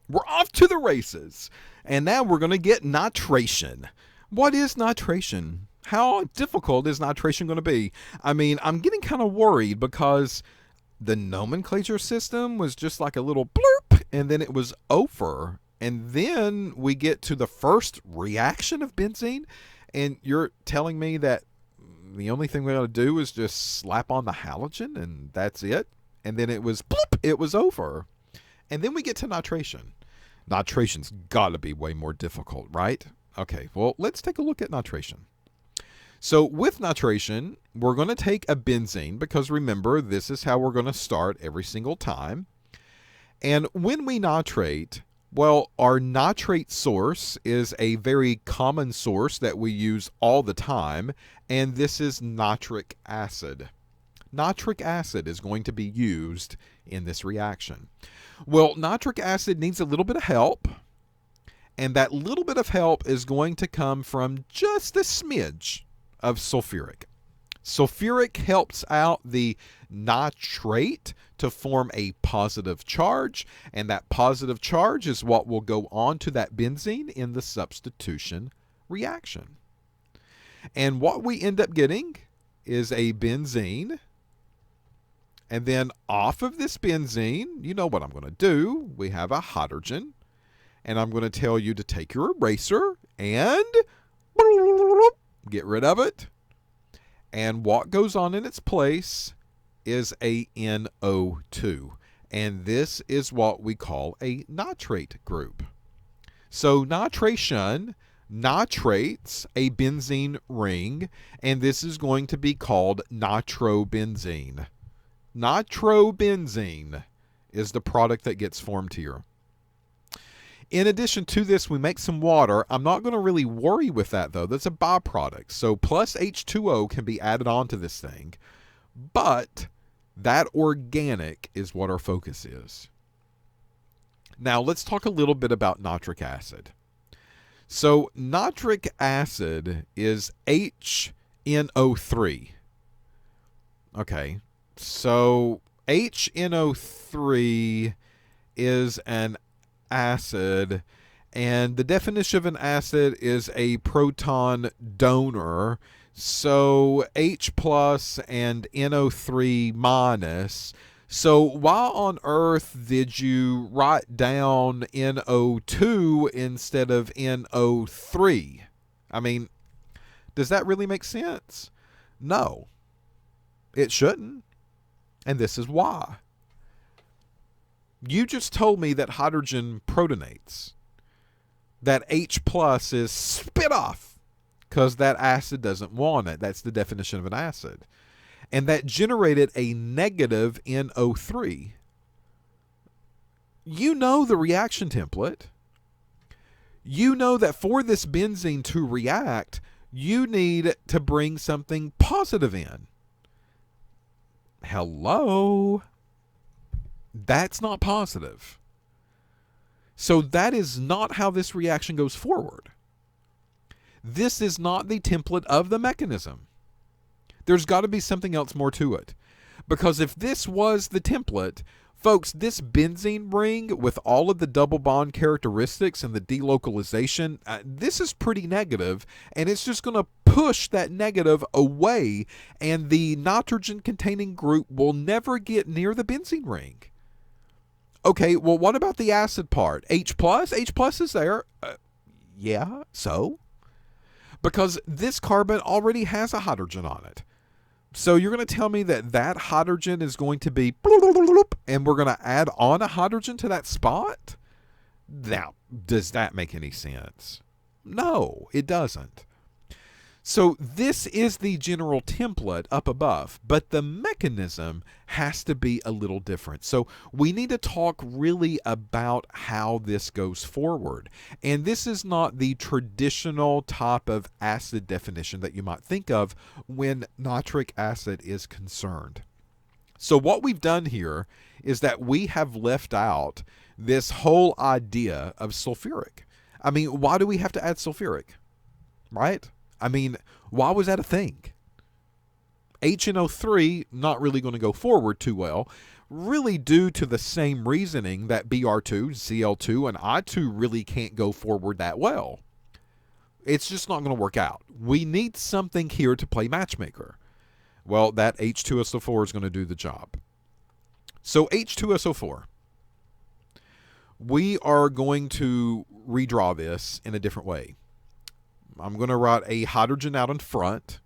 We're off to the races. And now we're going to get nitration. What is nitration? How difficult is nitration going to be? I mean, I'm getting kind of worried because the nomenclature system was just like a little blurp, and then it was over. And then we get to the first reaction of benzene, and you're telling me that the only thing we got to do is just slap on the halogen, and that's it? And then it was bloop, it was over. And then we get to nitration. Nitration's got to be way more difficult, right? Okay, well, let's take a look at nitration. So with nitration, we're going to take a benzene because remember, this is how we're going to start every single time. And when we nitrate, well, our nitrate source is a very common source that we use all the time, and this is nitric acid. Nitric acid is going to be used in this reaction. Well, nitric acid needs a little bit of help, and that little bit of help is going to come from just a smidge of sulfuric. Sulfuric helps out the nitrate to form a positive charge, and that positive charge is what will go on to that benzene in the substitution reaction. And what we end up getting is a benzene, and then off of this benzene, you know what I'm going to do. We have a hydrogen, and I'm going to tell you to take your eraser and get rid of it. And what goes on in its place is a NO2. And this is what we call a nitrate group. So nitration nitrates a benzene ring, and this is going to be called nitrobenzene. Nitrobenzene is the product that gets formed here. In addition to this, we make some water. I'm not going to really worry with that, though. That's a byproduct. So plus H2O can be added onto this thing. But that organic is what our focus is. Now, let's talk a little bit about nitric acid. So nitric acid is HNO3. Okay, so HNO3 is an acid, and the definition of an acid is a proton donor. So H plus and NO3 minus. So why on earth did you write down NO2 instead of NO3? I mean, does that really make sense? No, it shouldn't. And this is why. You just told me that hydrogen protonates. That H plus is spit off because that acid doesn't want it. That's the definition of an acid. And that generated a negative NO3. You know the reaction template. You know that for this benzene to react, you need to bring something positive in. Hello? That's not positive. So that is not how this reaction goes forward. This is not the template of the mechanism. There's got to be something else more to it. Because if this was the template, folks, this benzene ring with all of the double bond characteristics and the delocalization, this is pretty negative, and it's just going to push that negative away, and the nitrogen-containing group will never get near the benzene ring. Okay, well, what about the acid part? H plus? H plus is there. Yeah, so? Because this carbon already has a hydrogen on it. So you're going to tell me that that hydrogen is going to be, and we're going to add on a hydrogen to that spot? Now, does that make any sense? No, it doesn't. So this is the general template up above, but the mechanism has to be a little different. So we need to talk really about how this goes forward. And this is not the traditional type of acid definition that you might think of when nitric acid is concerned. So what we've done here is that we have left out this whole idea of sulfuric. I mean, why do we have to add sulfuric, right? I mean, why was that a thing? HNO3 not really going to go forward too well. really due to the same reasoning that Br2, Cl2, and I2 really can't go forward that well. It's just not going to work out. We need something here to play matchmaker. Well, that H2SO4 is going to do the job. So H2SO4, we are going to redraw this in a different way. I'm going to write a hydrogen out in front,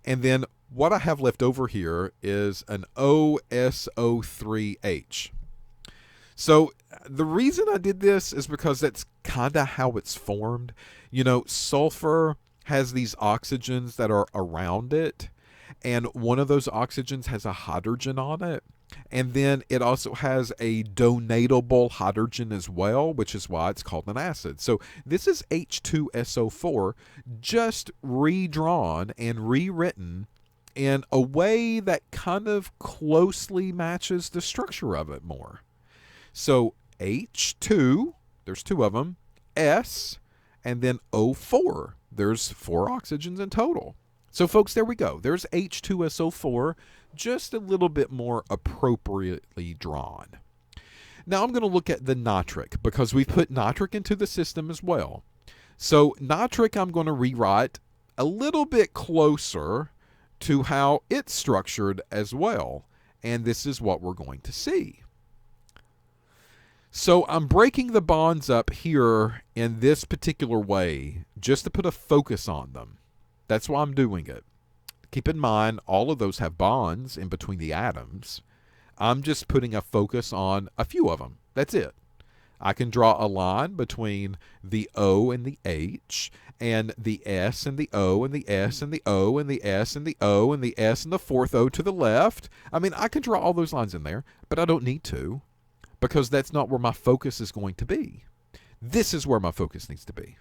and then what I have left over here is an OSO3H. So the reason I did this is because that's kind of how it's formed. You know, sulfur has these oxygens that are around it, and one of those oxygens has a hydrogen on it. And then it also has a donatable hydrogen as well, which is why it's called an acid. So this is H2SO4 just redrawn and rewritten in a way that kind of closely matches the structure of it more. So H2, there's two of them, S, and then O4. There's 4 oxygens in total. So folks, there we go. There's H2SO4, just a little bit more appropriately drawn. Now I'm going to look at the nitric, because we've put nitric into the system as well. So nitric I'm going to rewrite a little bit closer to how it's structured as well. And this is what we're going to see. So I'm breaking the bonds up here in this particular way just to put a focus on them. That's why I'm doing it. Keep in mind, all of those have bonds in between the atoms. I'm just putting a focus on a few of them. That's it. I can draw a line between the O and the H, and the S and the O, and the S and the O, and the S and the O, and the S and the fourth O to the left. I mean, I can draw all those lines in there, but I don't need to, because that's not where my focus is going to be. This is where my focus needs to be.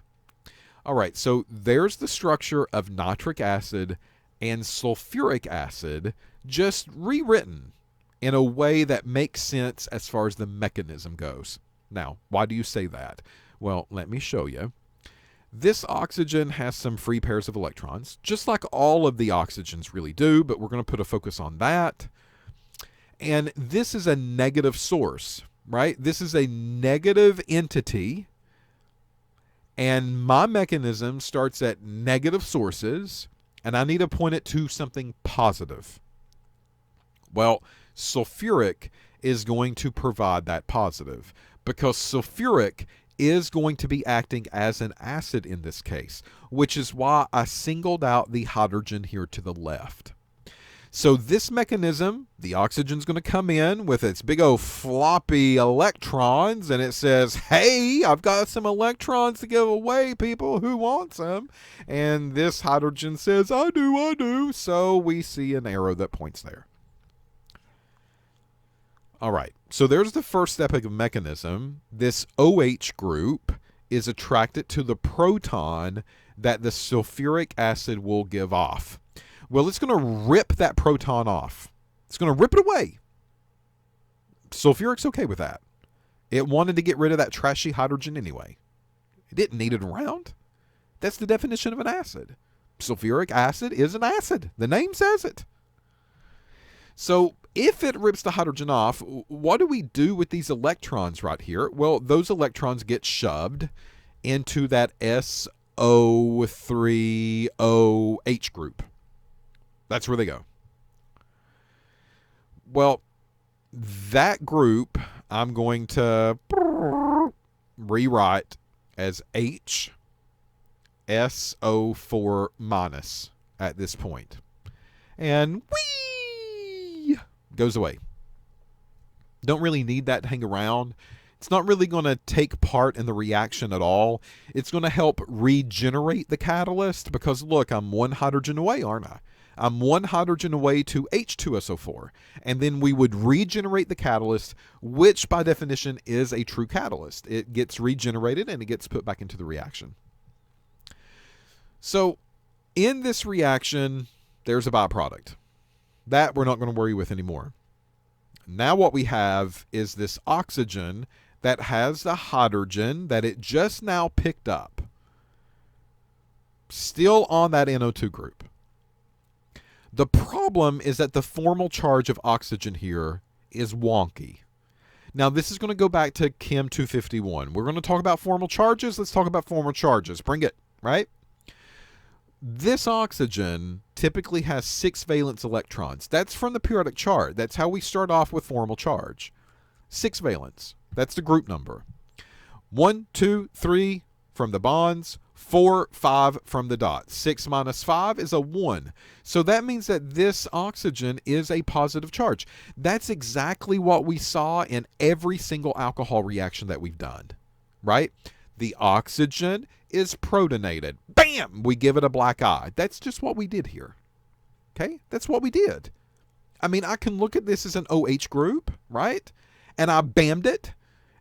All right, so there's the structure of nitric acid and sulfuric acid, just rewritten in a way that makes sense as far as the mechanism goes. Now, why do you say that? Well, let me show you. This oxygen has some free pairs of electrons, just like all of the oxygens really do, but we're going to put a focus on that. And this is a negative source, right? This is a negative entity, and my mechanism starts at negative sources, and I need to point it to something positive. Well, sulfuric is going to provide that positive, because sulfuric is going to be acting as an acid in this case, which is why I singled out the hydrogen here to the left. So this mechanism, the oxygen's going to come in with its big old floppy electrons, and it says, hey, I've got some electrons to give away, people. Who wants them? And this hydrogen says, I do. So we see an arrow that points there. All right, so there's the first step of the mechanism. This OH group is attracted to the proton that the sulfuric acid will give off. Well, it's going to rip that proton off. It's going to rip it away. Sulfuric's okay with that. It wanted to get rid of that trashy hydrogen anyway. It didn't need it around. That's the definition of an acid. Sulfuric acid is an acid. The name says it. So if it rips the hydrogen off, what do we do with these electrons right here? Well, those electrons get shoved into that SO3OH group. That's where they go. Well, that group I'm going to rewrite as HSO4 minus at this point. And whee! Goes away. Don't really need that to hang around. It's not really going to take part in the reaction at all. It's going to help regenerate the catalyst because, look, I'm one hydrogen away, aren't I? I'm one hydrogen away to H2SO4. And then we would regenerate the catalyst, which by definition is a true catalyst. It gets regenerated and it gets put back into the reaction. So in this reaction, there's a byproduct. That we're not going to worry with anymore. Now what we have is this oxygen that has the hydrogen that it just now picked up, still on that NO2 group. The problem is that the formal charge of oxygen here is wonky. Now, this is going to go back to Chem 251. We're going to talk about formal charges. Let's talk about formal charges. Bring it, right? This oxygen typically has 6 valence electrons. That's from the periodic chart. That's how we start off with formal charge. 6 valence. That's the group number. 1, 2, 3 from the bonds. 4, 5 from the dots. 6 minus 5 is a 1. So that means that this oxygen is a positive charge. That's exactly what we saw in every single alcohol reaction that we've done, right? The oxygen is protonated. Bam! We give it a black eye. That's just what we did here. Okay? That's what we did. I mean, I can look at this as an OH group, right? And I bammed it.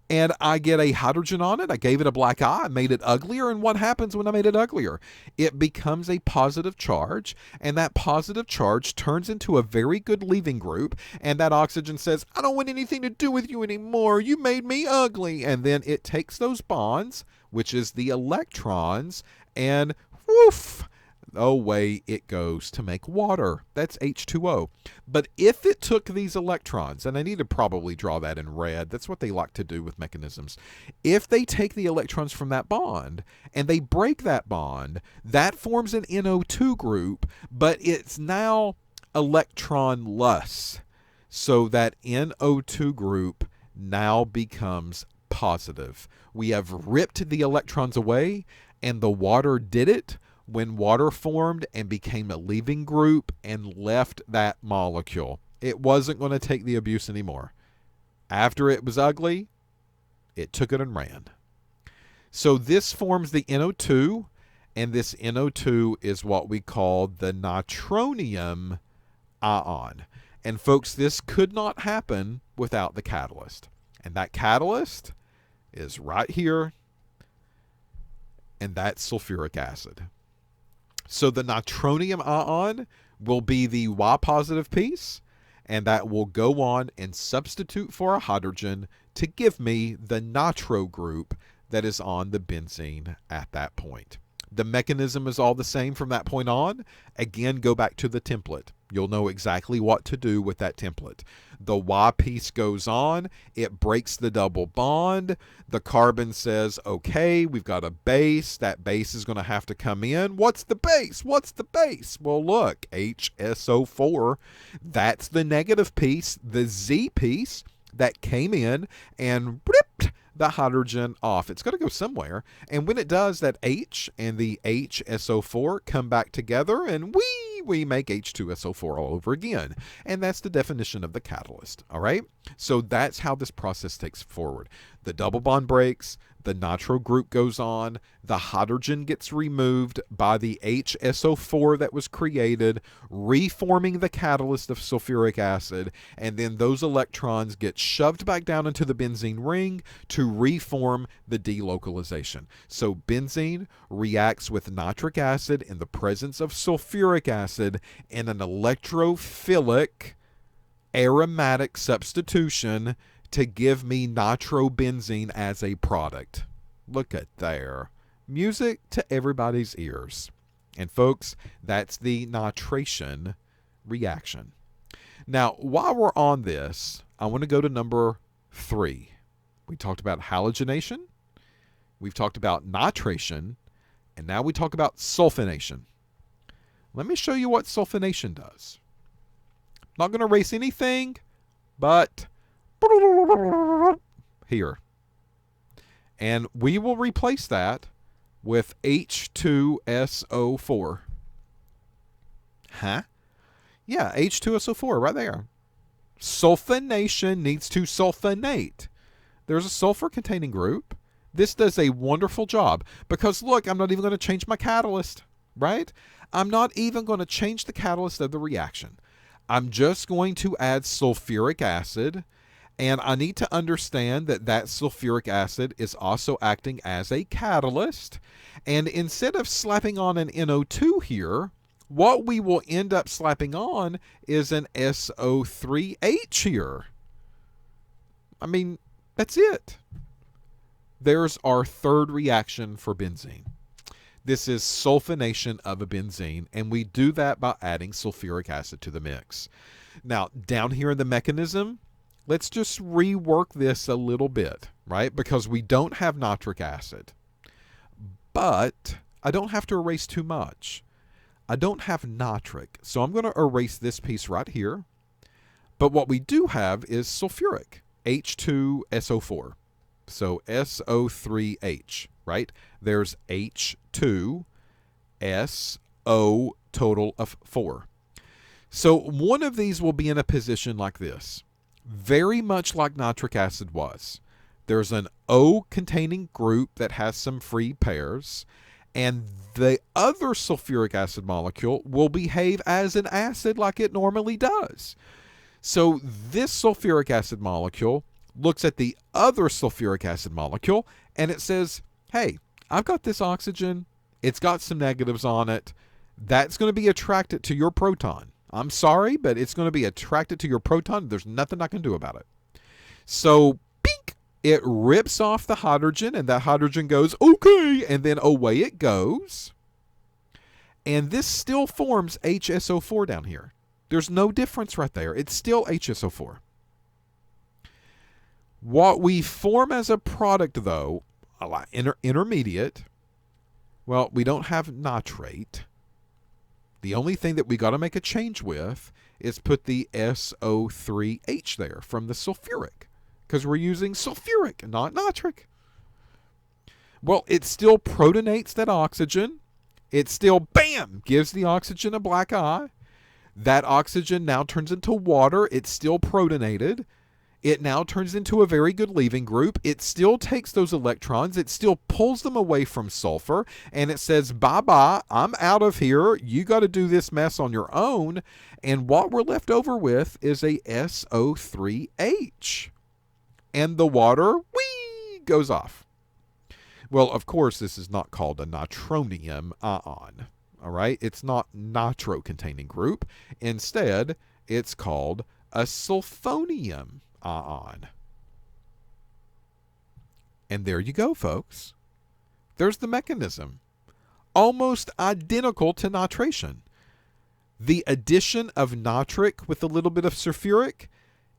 And I get a hydrogen on it. I gave it a black eye. I made it uglier. And what happens when I made it uglier? It becomes a positive charge. And that positive charge turns into a very good leaving group. And that oxygen says, I don't want anything to do with you anymore. You made me ugly. And then it takes those bonds, which is the electrons, and woof, away it goes to make water. That's H2O. But if it took these electrons, and I need to probably draw that in red, that's what they like to do with mechanisms. If they take the electrons from that bond and they break that bond, that forms an NO2 group, but it's now electronless. So that NO2 group now becomes positive. We have ripped the electrons away, and the water did it when water formed and became a leaving group and left that molecule. It wasn't going to take the abuse anymore. After it was ugly, it took it and ran. So this forms the NO2, and this NO2 is what we call the nitronium ion. And folks, this could not happen without the catalyst. And that catalyst is right here, and that's sulfuric acid. So the nitronium ion will be the Y positive piece, and that will go on and substitute for a hydrogen to give me the nitro group that is on the benzene at that point. The mechanism is all the same from that point on. Again, go back to the template. You'll know exactly what to do with that template. The Y piece goes on. It breaks the double bond. The carbon says, okay, we've got a base. That base is going to have to come in. What's the base? What's the base? Well, look, HSO4. That's the negative piece, the Z piece that came in and ripped the hydrogen off. It's going to go somewhere. And when it does, that H and the HSO4 come back together, and we make H2SO4 all over again. And that's the definition of the catalyst. All right? So that's how this process takes forward. The double bond breaks, the nitro group goes on, the hydrogen gets removed by the HSO4 that was created, reforming the catalyst of sulfuric acid, and then those electrons get shoved back down into the benzene ring to reform the delocalization. So benzene reacts with nitric acid in the presence of sulfuric acid in an electrophilic aromatic substitution to give me nitrobenzene as a product. Look at there. Music to everybody's ears. And folks, that's the nitration reaction. Now, while we're on this, I want to go to number 3. We talked about halogenation. We've talked about nitration. And now we talk about sulfonation. Let me show you what sulfonation does. Not going to erase anything, but here. And we will replace that with H2SO4. Huh? Yeah, H2SO4 right there. Sulfonation needs to sulfonate. There's a sulfur-containing group. This does a wonderful job because, look, I'm not even going to change my catalyst, right? I'm not even going to change the catalyst of the reaction. I'm just going to add sulfuric acid, and I need to understand that that sulfuric acid is also acting as a catalyst. And instead of slapping on an NO2 here, what we will end up slapping on is an SO3H here. I mean, that's it. There's our third reaction for benzene. This is sulfonation of a benzene, and we do that by adding sulfuric acid to the mix. Now, down here in the mechanism, let's just rework this a little bit, right? Because we don't have nitric acid. But I don't have to erase too much. I don't have nitric, so I'm going to erase this piece right here. But what we do have is sulfuric, H2SO4. So SO3H, right? There's H2SO total of 4. So one of these will be in a position like this, very much like nitric acid was. There's an O-containing group that has some free pairs, and the other sulfuric acid molecule will behave as an acid like it normally does. So this sulfuric acid molecule looks at the other sulfuric acid molecule, and it says, hey, I've got this oxygen. It's got some negatives on it. That's going to be attracted to your proton. I'm sorry, but it's going to be attracted to your proton. There's nothing I can do about it. So, pink, it rips off the hydrogen, and that hydrogen goes, okay, and then away it goes. And this still forms HSO4 down here. There's no difference right there. It's still HSO4. What we form as a product, though, intermediate, well, we don't have nitrate. The only thing that we got to make a change with is put the SO3H there from the sulfuric, because we're using sulfuric, not nitric. Well, it still protonates that oxygen. It still, bam, gives the oxygen a black eye. That oxygen now turns into water. It's still protonated. It now turns into a very good leaving group. It still takes those electrons. It still pulls them away from sulfur. And it says, bye-bye, I'm out of here. You got to do this mess on your own. And what we're left over with is a SO3H. And the water, whee, goes off. Well, of course, this is not called a nitronium ion. All right? It's not nitro-containing group. Instead, it's called a sulfonium ion. And there you go, folks. There's the mechanism. Almost identical to nitration. The addition of nitric with a little bit of sulfuric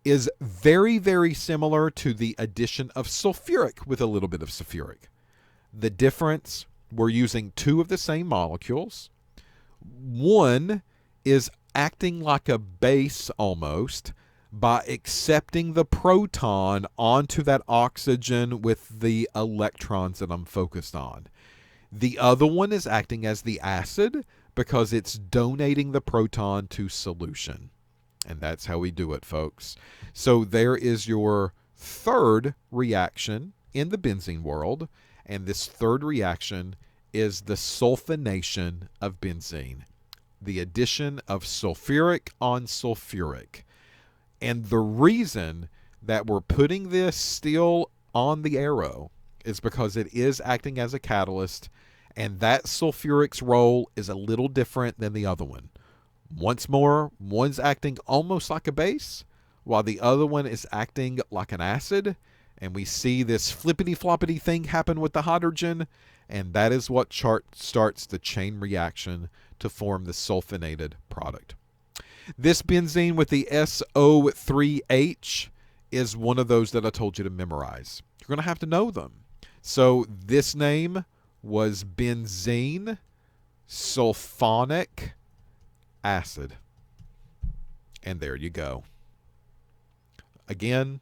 is very, very similar to the addition of sulfuric with a little bit of sulfuric. The difference, we're using two of the same molecules. One is acting like a base almost by accepting the proton onto that oxygen with the electrons that I'm focused on. The other one is acting as the acid because it's donating the proton to solution. And that's how we do it, folks. So there is your third reaction in the benzene world. And this third reaction is the sulfonation of benzene. The addition of sulfuric on sulfuric. And the reason that we're putting this still on the arrow is because it is acting as a catalyst, and that sulfuric's role is a little different than the other one. Once more, one's acting almost like a base, while the other one is acting like an acid, and we see this flippity-floppity thing happen with the hydrogen, and that is what starts the chain reaction to form the sulfonated product. This benzene with the SO3H is one of those that I told you to memorize. You're going to have to know them. So this name was benzene sulfonic acid. And there you go. Again,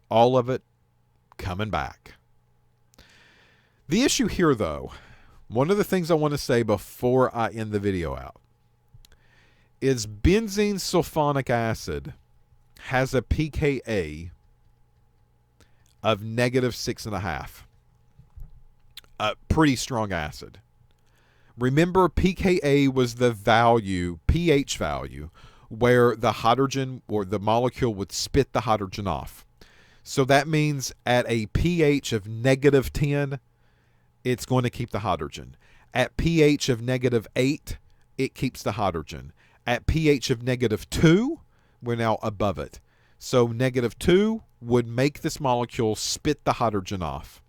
all of it coming back. The issue here, though, one of the things I want to say before I end the video out, is benzene sulfonic acid has a pKa of -6.5. A pretty strong acid. Remember, pKa was the value, pH value, where the hydrogen or the molecule would spit the hydrogen off. So that means at a pH of -10, it's going to keep the hydrogen. At pH of -8, it keeps the hydrogen. At pH of -2, we're now above it. So -2 would make this molecule spit the hydrogen off.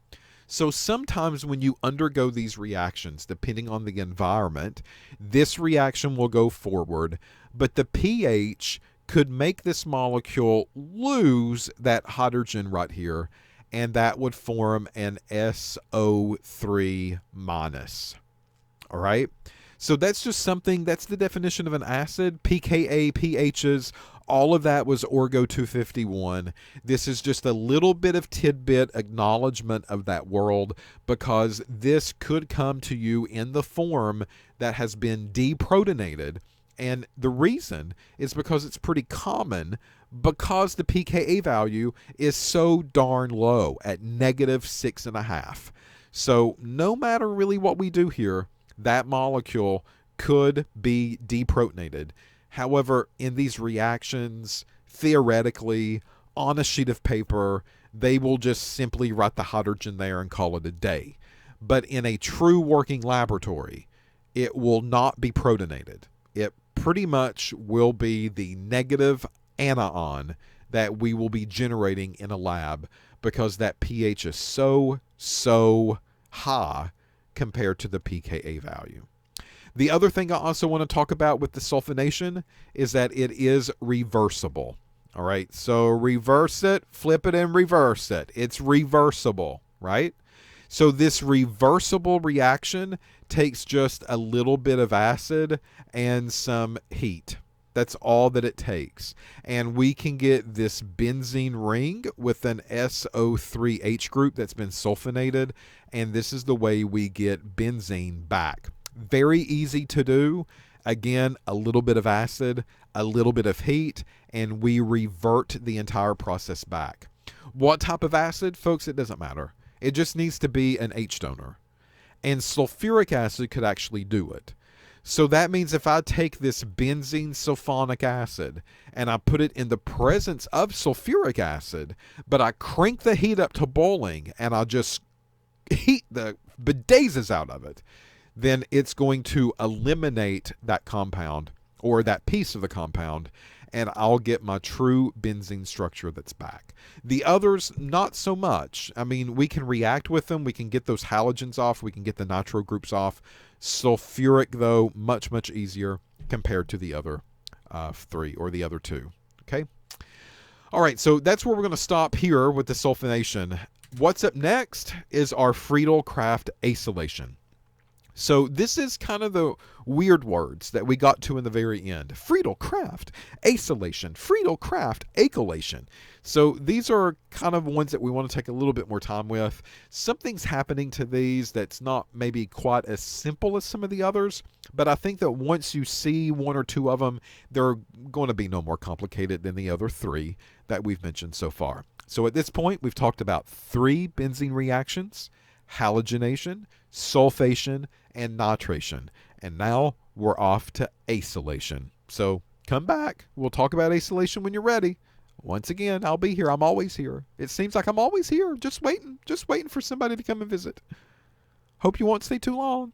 So sometimes when you undergo these reactions, depending on the environment, this reaction will go forward, but the pH could make this molecule lose that hydrogen right here, and that would form an SO3 minus. All right? So that's just something, that's the definition of an acid. pKa, pHs, all of that was Orgo 251. This is just a little bit of tidbit acknowledgement of that world, because this could come to you in the form that has been deprotonated. And the reason is because it's pretty common, because the pKa value is so darn low at -6.5. So no matter really what we do here, that molecule could be deprotonated. However, in these reactions, theoretically, on a sheet of paper, they will just simply write the hydrogen there and call it a day. But in a true working laboratory, it will not be protonated. It pretty much will be the negative anion that we will be generating in a lab, because that pH is so high compared to the pKa value. The other thing I also want to talk about with the sulfonation is that it is reversible. All right, so reverse it, flip it, and reverse it. It's reversible, right? So this reversible reaction takes just a little bit of acid and some heat. That's all that it takes. And we can get this benzene ring with an SO3H group that's been sulfonated, and this is the way we get benzene back. Very easy to do. Again, a little bit of acid, a little bit of heat, and we revert the entire process back. What type of acid? Folks, it doesn't matter. It just needs to be an H donor. And sulfuric acid could actually do it. So that means if I take this benzene sulfonic acid and I put it in the presence of sulfuric acid, but I crank the heat up to boiling and I just heat the bedazzles out of it, then it's going to eliminate that compound or that piece of the compound, and I'll get my true benzene structure that's back. The others, not so much. I mean, we can react with them. We can get those halogens off. We can get the nitro groups off. Sulfuric, though, much, much easier compared to the other three or the other two. Okay? All right, so that's where we're going to stop here with the sulfonation. What's up next is our Friedel-Crafts acylation. So this is kind of the weird words that we got to in the very end. Friedel-Crafts acylation, Friedel-Crafts acylation. So these are kind of ones that we want to take a little bit more time with. Something's happening to these that's not maybe quite as simple as some of the others, but I think that once you see one or two of them, they're going to be no more complicated than the other three that we've mentioned so far. So at this point, we've talked about 3 benzene reactions: halogenation, sulfation, and nitration. And now we're off to acylation. So come back. We'll talk about acylation when you're ready. Once again, I'll be here. I'm always here. It seems like I'm always here, just waiting for somebody to come and visit. Hope you won't stay too long.